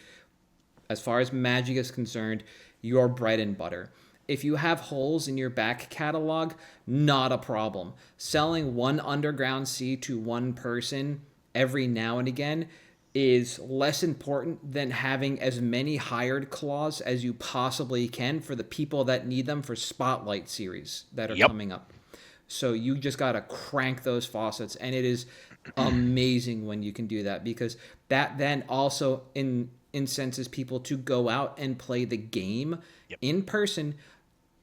as far as Magic is concerned, your bread and butter. If you have holes in your back catalog, not a problem. Selling one Underground Sea to one person every now and again is less important than having as many hired claws as you possibly can for the people that need them for Spotlight series that are coming up. So you just got to crank those faucets, and it is amazing when you can do that because that then also incenses people to go out and play the game in person,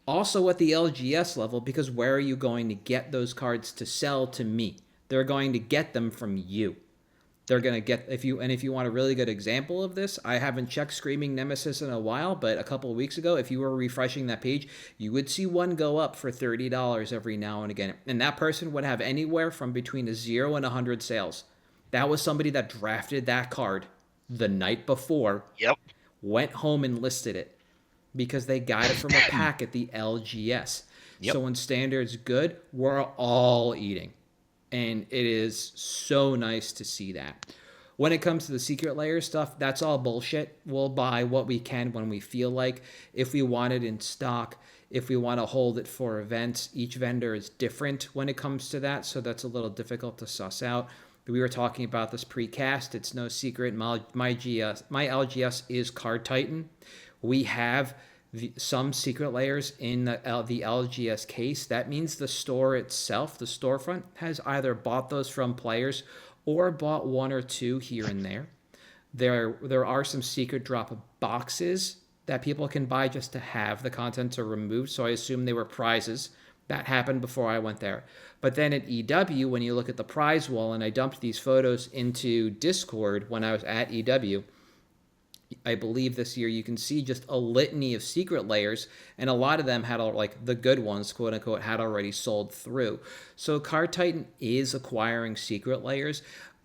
also at the LGS level, because where are you going to get those cards to sell to me? They're going to get them from you. They're going to get, if you want a really good example of this, I haven't checked Screaming Nemesis in a while, but a couple of weeks ago, if you were refreshing that page, you would see one go up for $30 every now and again. And that person would have anywhere from between a 0 and 100 sales. That was somebody that drafted that card the night before, went home and listed it because they got it from a pack at the LGS. So when standard's good, we're all eating. And it is so nice to see that. When it comes to the secret layer stuff, that's all bullshit. We'll buy what we can when we feel like. If we want it in stock, if we want to hold it for events, each vendor is different when it comes to that. So that's a little difficult to suss out. We were talking about this pre-cast. It's no secret. My LGS is Card Titan. We have some secret layers in the LGS case. That means the store itself, the storefront, has either bought those from players or bought one or two here and there. There are some secret drop boxes that people can buy just to have the contents are removed. So I assume they were prizes. That happened before I went there. But then at EW, when you look at the prize wall, and I dumped these photos into Discord when I was at EW, I believe this year you can see just a litany of secret layers, and a lot of them had like the good ones, quote unquote, had already sold through. So Card Titan is acquiring secret layers.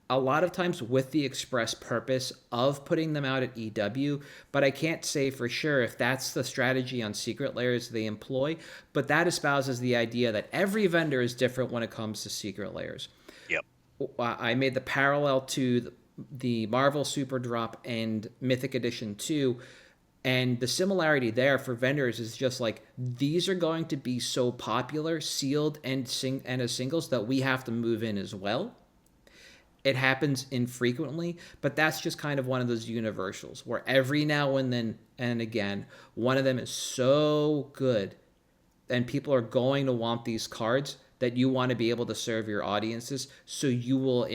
a lot of times with the express purpose of putting them out at EW, but I can't say for sure if that's the strategy on secret layers they employ, but that espouses the idea that every vendor is different when it comes to secret layers. Yep. I made the parallel to the Marvel Super Drop and Mythic Edition 2, and the similarity there for vendors is just like, these are going to be so popular, sealed and as singles, that we have to move in as well. It happens infrequently, but that's just kind of one of those universals where every now and then and again, one of them is so good and people are going to want these cards that you want to be able to serve your audiences, so you will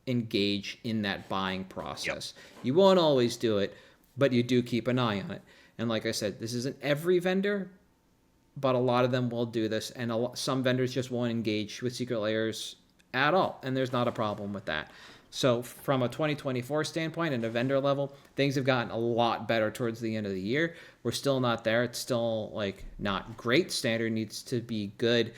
engage in that buying process. Yep. You won't always do it, but you do keep an eye on it. And like I said, this isn't every vendor, but a lot of them will do this, and some vendors just won't engage with secret layers at all, and there's not a problem with that. So from a 2024 standpoint and a vendor level, things have gotten a lot better towards the end of the year. We're still not there. It's still like not great. Standard needs to be good,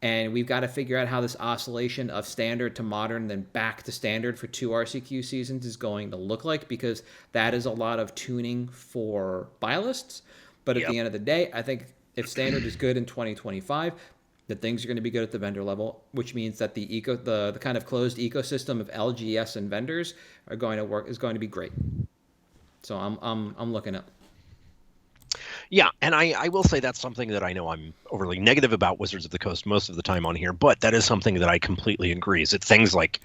and we've got to figure out how this oscillation of standard to modern, then back to standard for 2 RCQ seasons is going to look like, because that is a lot of tuning for buy lists. But at the end of the day, I think if standard is good in 2025, that things are going to be good at the vendor level, which means that the kind of closed ecosystem of LGS and vendors is going to be great. So I'm looking up. Yeah, and I will say that's something that I know I'm overly negative about Wizards of the Coast most of the time on here, but that is something that I completely agree. It's things like,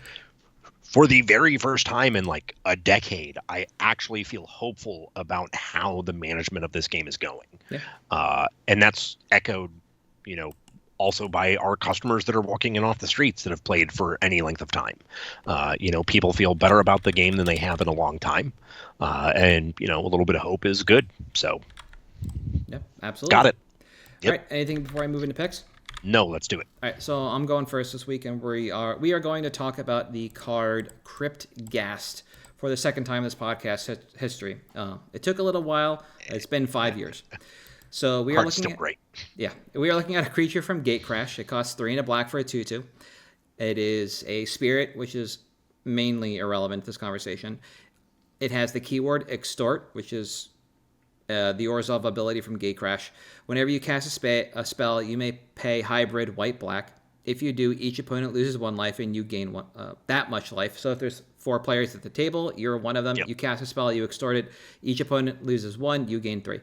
for the very first time in like a decade, I actually feel hopeful about how the management of this game is going. Yeah. And that's echoed, also by our customers that are walking in off the streets that have played for any length of time. People feel better about the game than they have in a long time. And, a little bit of hope is good. So. Yep, absolutely. Got it. Yep. All right, anything before I move into picks? No, let's do it. All right, so I'm going first this week, and we are going to talk about the card Crypt Ghast for the second time in this podcast history. It took a little while. It's been 5 years. So we are looking still great. Yeah, we are looking at a creature from Gatecrash. It costs 3 and a black for a 2/2. It is a spirit, which is mainly irrelevant to this conversation. It has the keyword Extort, which is the Orzhov ability from Gatecrash. Whenever you cast a spell, you may pay hybrid white-black. If you do, each opponent loses 1 life and you gain that much life. So if there's 4 players at the table, you're one of them. Yep. You cast a spell, you extort it. Each opponent loses 1, you gain 3.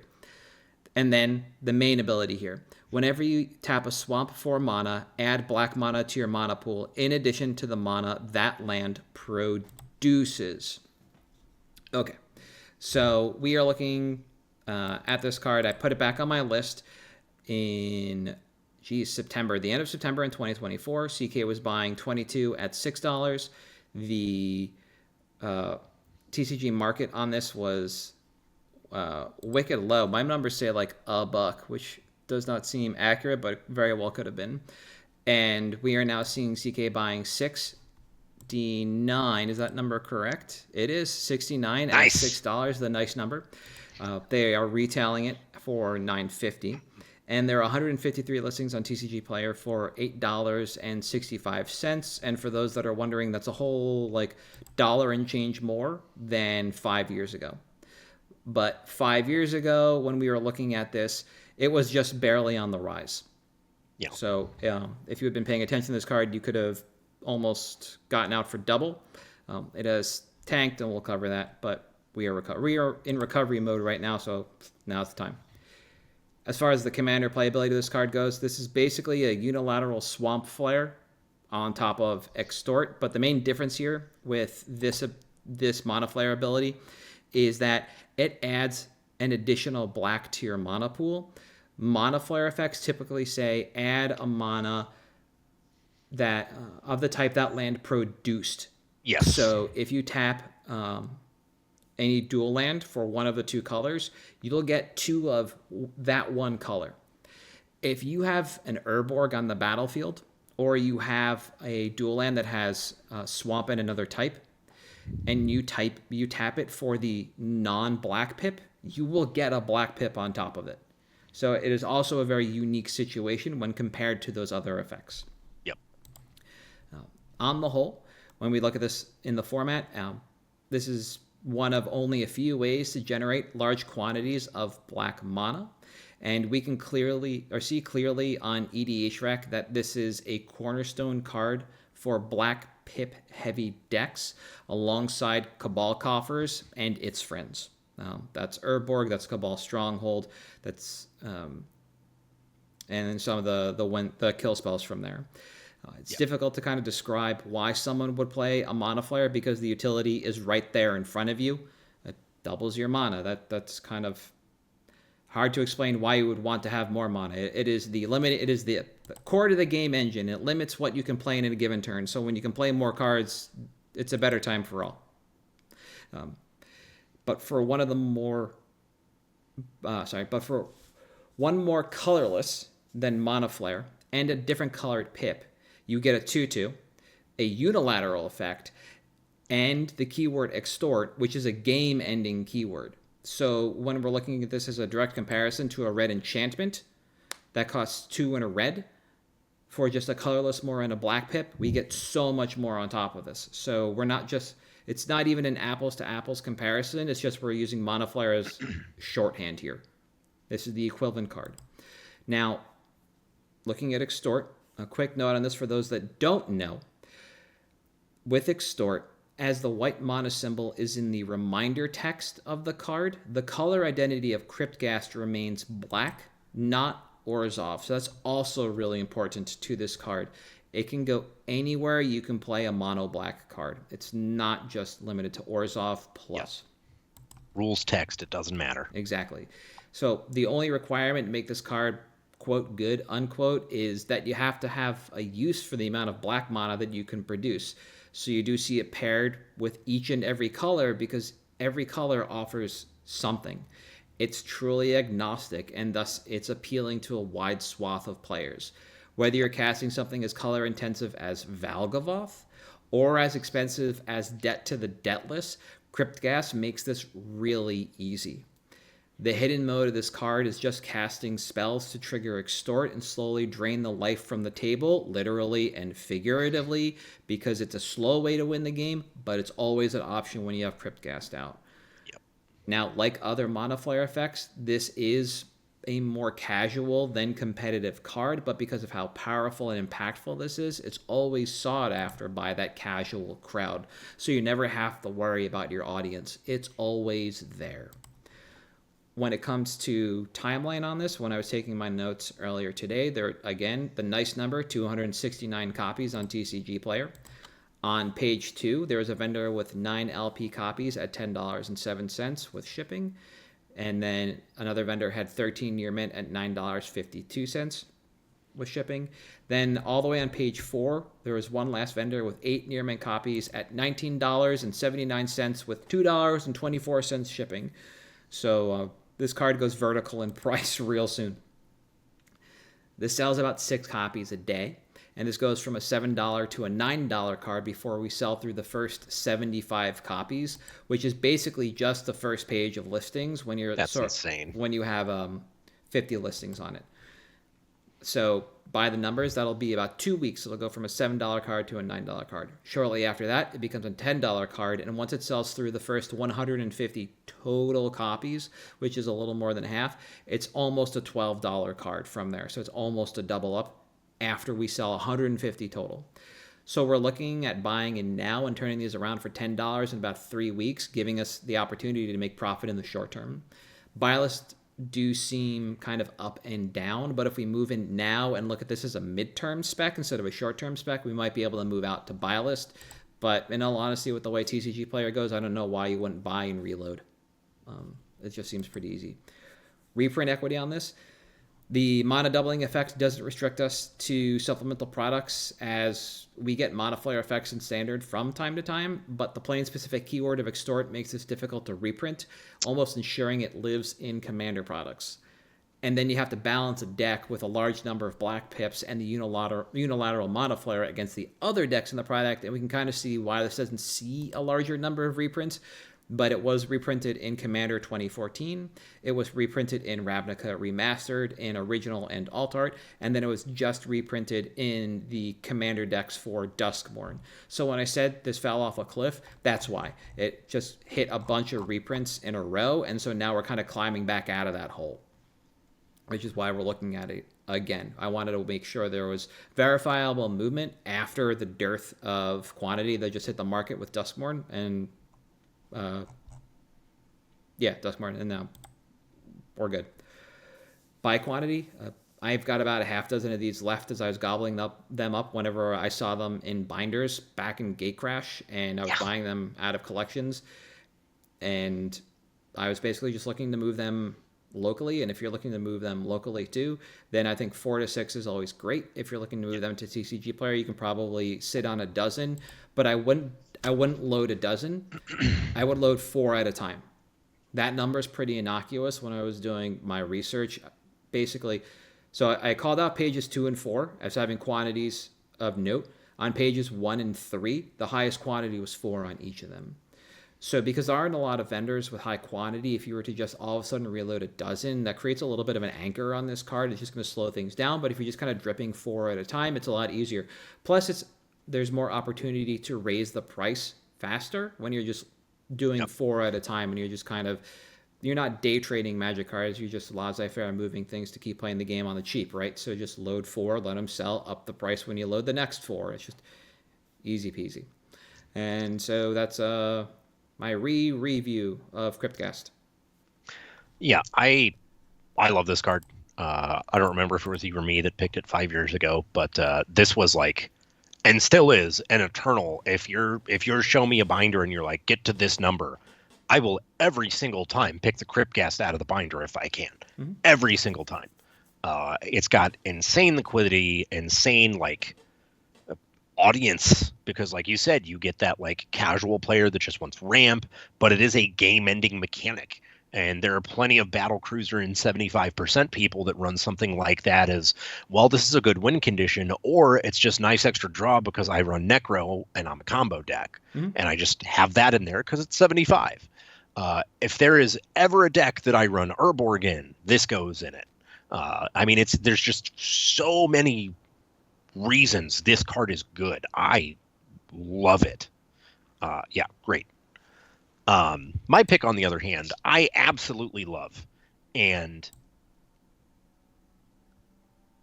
And then the main ability here. Whenever you tap a swamp for mana, add black mana to your mana pool in addition to the mana that land produces. Okay, so we are looking at this card. I put it back on my list in September. The end of September in 2024. CK was buying 22 at $6. The TCG market on this was wicked low. My numbers say like $1, which does not seem accurate, but very well could have been. And we are now seeing CK buying 69. Is that number correct? It is 69 at $6. The nice number. They are retailing it for $9.50. And there are 153 listings on TCG Player for $8.65. And for those that are wondering, that's a whole like dollar and change more than 5 years ago. But 5 years ago, when we were looking at this, it was just barely on the rise. Yeah. So if you had been paying attention to this card, you could have almost gotten out for double. It has tanked, and we'll cover that. But we are in recovery mode right now, so now's the time. As far as the commander playability of this card goes, this is basically a unilateral Swamp Flare on top of Extort. But the main difference here with this Mana Flare ability is that it adds an additional black to your mana pool. Mana Flare effects typically say add a mana that of the type that land produced. Yes. So if you tap any dual land for one of the 2 colors, you'll get 2 of that one color. If you have an Urborg on the battlefield, or you have a dual land that has swamp and another type, and you tap it for the non-black pip, you will get a black pip on top of it. So it is also a very unique situation when compared to those other effects. Yep. On the whole, When we look at this in the format, this is one of only a few ways to generate large quantities of black mana. And we can see clearly on EDHREC that this is a cornerstone card for black pip heavy decks alongside Cabal Coffers and its friends. That's Urborg, that's Cabal Stronghold, that's and some of the kill spells from there. It's difficult to kind of describe why someone would play a Mana Flare because the utility is right there in front of you. It doubles your mana. That's kind of hard to explain why you would want to have more mana. It is the core to the game engine. It limits what you can play in a given turn. So when you can play more cards, it's a better time for all. But for one more colorless than Mana Flare and a different colored pip, you get a 2/2, a unilateral effect, and the keyword extort, which is a game-ending keyword. So when we're looking at this as a direct comparison to a red enchantment that costs 2 and a red, for just a colorless more and a black pip, we get so much more on top of this. So it's not even an apples to apples comparison. It's just we're using Mana Flare as shorthand here. This is the equivalent card. Now, looking at extort, a quick note on this for those that don't know. With extort, as the white mana symbol is in the reminder text of the card, the color identity of Cryptghast remains black, not Orzhov. So that's also really important to this card. It can go anywhere you can play a mono black card. It's not just limited to Orzhov plus. Yep. Rules text, it doesn't matter. Exactly. So the only requirement to make this card quote good unquote is that you have to have a use for the amount of black mana that you can produce. So you do see it paired with each and every color because every color offers something. It's truly agnostic, and thus it's appealing to a wide swath of players. Whether you're casting something as color intensive as Valgavoth or as expensive as Debt to the Debtless, Cryptghast makes this really easy. The hidden mode of this card is just casting spells to trigger extort and slowly drain the life from the table, literally and figuratively, because it's a slow way to win the game, but it's always an option when you have Cryptghast out. Yep. Now, like other Mana Flare effects, this is a more casual than competitive card, but because of how powerful and impactful this is, it's always sought after by that casual crowd. So you never have to worry about your audience. It's always there. When it comes to timeline on this, when I was taking my notes earlier today, there again, the nice number, 269 copies on TCG Player. On page 2, there was a vendor with 9 LP copies at $10.07 with shipping. And then another vendor had 13 near mint at $9.52 with shipping. Then all the way on page 4, there was one last vendor with 8 near mint copies at $19.79 with $2.24 shipping. So this card goes vertical in price real soon. This sells about 6 copies a day, and this goes from a $7 to a $9 card before we sell through the first 75 copies, which is basically just the first page of listings when you're insane. When you have 50 listings on it. So by the numbers, that'll be about 2 weeks. It'll go from a $7 card to a $9 card. Shortly after that, it becomes a $10 card. And once it sells through the first 150 total copies, which is a little more than half, it's almost a $12 card from there. So it's almost a double up after we sell 150 total. So we're looking at buying in now and turning these around for $10 in about 3 weeks, giving us the opportunity to make profit in the short term. Buy list do seem kind of up and down, but if we move in now and look at this as a midterm spec instead of a short-term spec, we might be able to move out to buy list. But in all honesty, with the way TCG Player goes, I don't know why you wouldn't buy and reload. It just seems pretty easy. Reprint equity on this. The mana doubling effect doesn't restrict us to supplemental products, as we get mana flare effects in standard from time to time, but the plane-specific keyword of extort makes this difficult to reprint, almost ensuring it lives in commander products. And then you have to balance a deck with a large number of black pips and the unilateral mana flare against the other decks in the product, and we can kind of see why this doesn't see a larger number of reprints. but it was reprinted in Commander 2014. It was reprinted in Ravnica Remastered, in Original and Alt Art, and then it was just reprinted in the Commander decks for Duskmourn. So when I said this fell off a cliff, that's why. It just hit a bunch of reprints in a row, and so now we're kind of climbing back out of that hole, which is why we're looking at it again. I wanted to make sure there was verifiable movement after the dearth of quantity that just hit the market with Duskmourn, and Duskmourn, and now we're good. By quantity, I've got about a half dozen of these left as I was gobbling them up whenever I saw them in binders back in Gatecrash, and I was buying them out of collections, and I was basically just looking to move them locally. And if you're looking to move them locally too, then I think 4 to 6 is always great. If you're looking to move them to TCG Player, you can probably sit on a dozen, but I wouldn't load a dozen. I would load 4 at a time. That number is pretty innocuous when I was doing my research. Basically, so I called out pages 2 and 4 as having quantities of note. On pages 1 and 3, the highest quantity was 4 on each of them. So because there aren't a lot of vendors with high quantity, if you were to just all of a sudden reload a dozen, that creates a little bit of an anchor on this card. It's just going to slow things down. But if you're just kind of dripping 4 at a time, it's a lot easier. Plus, there's more opportunity to raise the price faster when you're just doing 4 at a time, and you're just you're not day trading Magic cards. You're just laissez-faire moving things to keep playing the game on the cheap, right? So just load 4, let them sell, up the price when you load the next 4. It's just easy peasy. And so that's my review of Cryptcast. Yeah, I love this card. I don't remember if it was you or me that picked it 5 years ago, but this was like, and still is, an eternal. If you're showing me a binder and you're like, get to this number, I will every single time pick the Cryptcast out of the binder if I can. Mm-hmm. Every single time. It's got insane liquidity, insane audience, because like you said, you get that casual player that just wants ramp, but it is a game-ending mechanic. And there are plenty of Battle Cruiser and 75% people that run something like that as, well, this is a good win condition, or it's just nice extra draw because I run Necro and I'm a combo deck. Mm-hmm. And I just have that in there because it's 75. If there is ever a deck that I run Urborg in, this goes in it. There's just so many reasons this card is good. I love it. Great. My pick, on the other hand, I absolutely love, and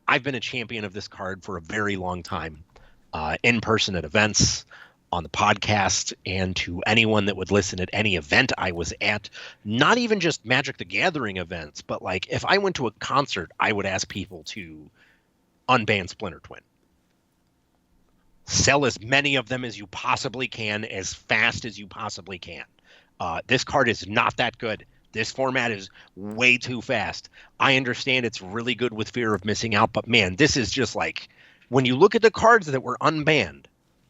I've been a champion of this card for a very long time, in person at events, on the podcast, and to anyone that would listen at any event I was at. Not even just Magic the Gathering events, but if I went to a concert, I would ask people to unban Splinter Twin. Sell as many of them as you possibly can, as fast as you possibly can. This card is not that good. This format is way too fast. I understand it's really good with fear of missing out, but man, this is just when you look at the cards that were unbanned,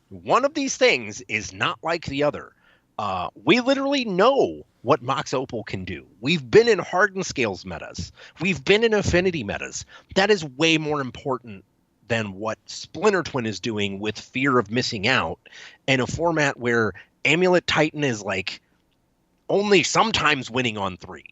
one of these things is not like the other. We literally know what Mox Opal can do. We've been in Hardened Scales metas. We've been in Affinity metas. That is way more important than what Splinter Twin is doing with fear of missing out in a format where Amulet Titan is only sometimes winning on 3.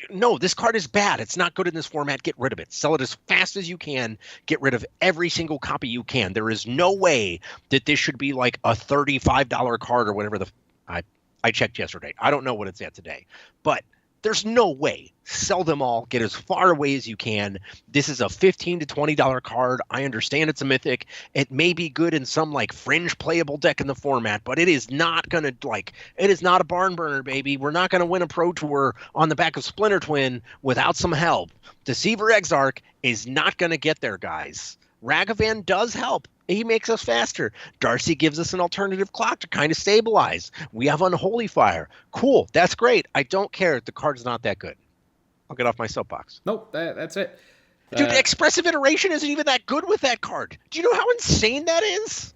No, this card is bad. It's not good in this format. Get rid of it. Sell it as fast as you can. Get rid of every single copy you can. There is no way that this should be a $35 card or whatever I checked yesterday. I don't know what it's at today. But there's no way. Sell them all. Get as far away as you can. This is a $15 to $20 card. I understand it's a mythic. It may be good in some fringe playable deck in the format, but it is not going to it is not a barn burner, baby. We're not going to win a pro tour on the back of Splinter Twin without some help. Deceiver Exarch is not going to get there, guys. Ragavan does help. He makes us faster. Darcy gives us an alternative clock to kind of stabilize. We have Unholy Fire. Cool. That's great. I don't care. The card's not that good. I'll get off my soapbox. Nope, that's it. Dude, Expressive Iteration isn't even that good with that card. Do you know how insane that is?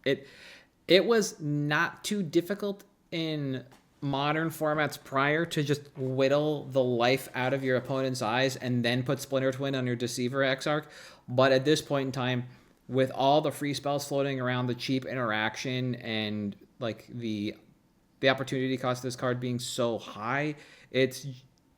It was not too difficult in modern formats prior to just whittle the life out of your opponent's eyes and then put Splinter Twin on your Deceiver Exarch. But at this point in time, with all the free spells floating around, the cheap interaction, and the the opportunity cost of this card being so high, it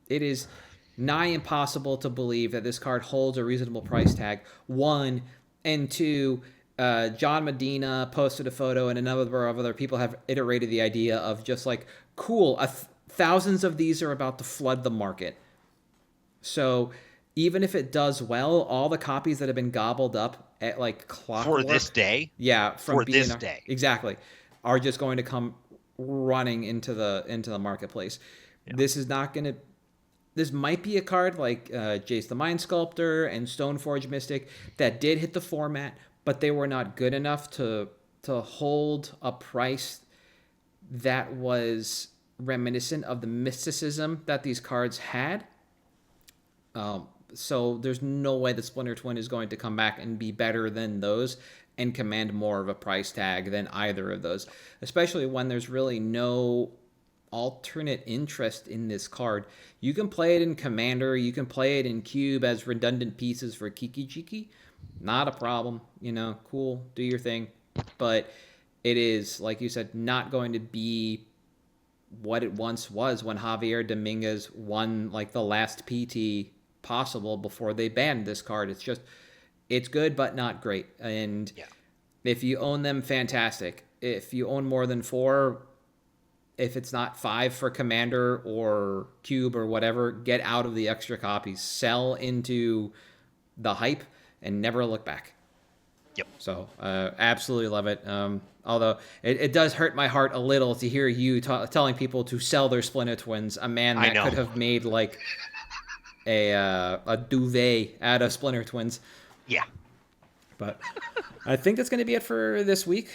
is nigh impossible to believe that this card holds a reasonable price tag. One, and two, John Medina posted a photo, and a number of other people have iterated the idea of just like, cool, thousands of these are about to flood the market. So even if it does well, all the copies that have been gobbled up at like clockwork For this day? yeah, from For this day. exactly, are just going to come running into the marketplace. Yeah. This might be a card like Jace the Mind Sculptor and Stoneforge Mystic that did hit the format, but they were not good enough to hold a price that was reminiscent of the mysticism that these cards had. So there's no way the Splinter Twin is going to come back and be better than those and command more of a price tag than either of those, especially when there's really no alternate interest in this card. You can play it in Commander, you can play it in Cube as redundant pieces for Kiki Jiki. Not a problem, cool, do your thing. But it is, like you said, not going to be what it once was when Javier Dominguez won like the last PT possible before they banned this card. It's good but not great. And if you own them, fantastic. If you own more than 4, if it's not 5 for Commander or Cube or whatever, get out of the extra copies. Sell into the hype and never look back. Yep. So absolutely love it. Although it does hurt my heart a little to hear you telling people to sell their Splinter Twins, a man that could have made like a duvet out of Splinter Twins. Yeah. But I think that's going to be it for this week,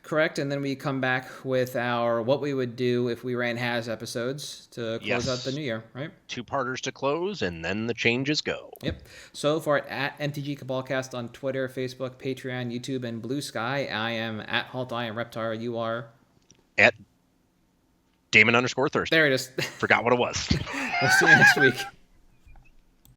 correct? And then we come back with our what we would do if we ran Has episodes to close out the new year, right? 2-parters to close, and then the changes go. Yep. So for it, at MtG Cabalcast on Twitter, Facebook, Patreon, YouTube, and Blue Sky, I am at Halt I am Reptar. You are? At Damon_Thirst. There it is. Forgot what it was. We'll see you next week.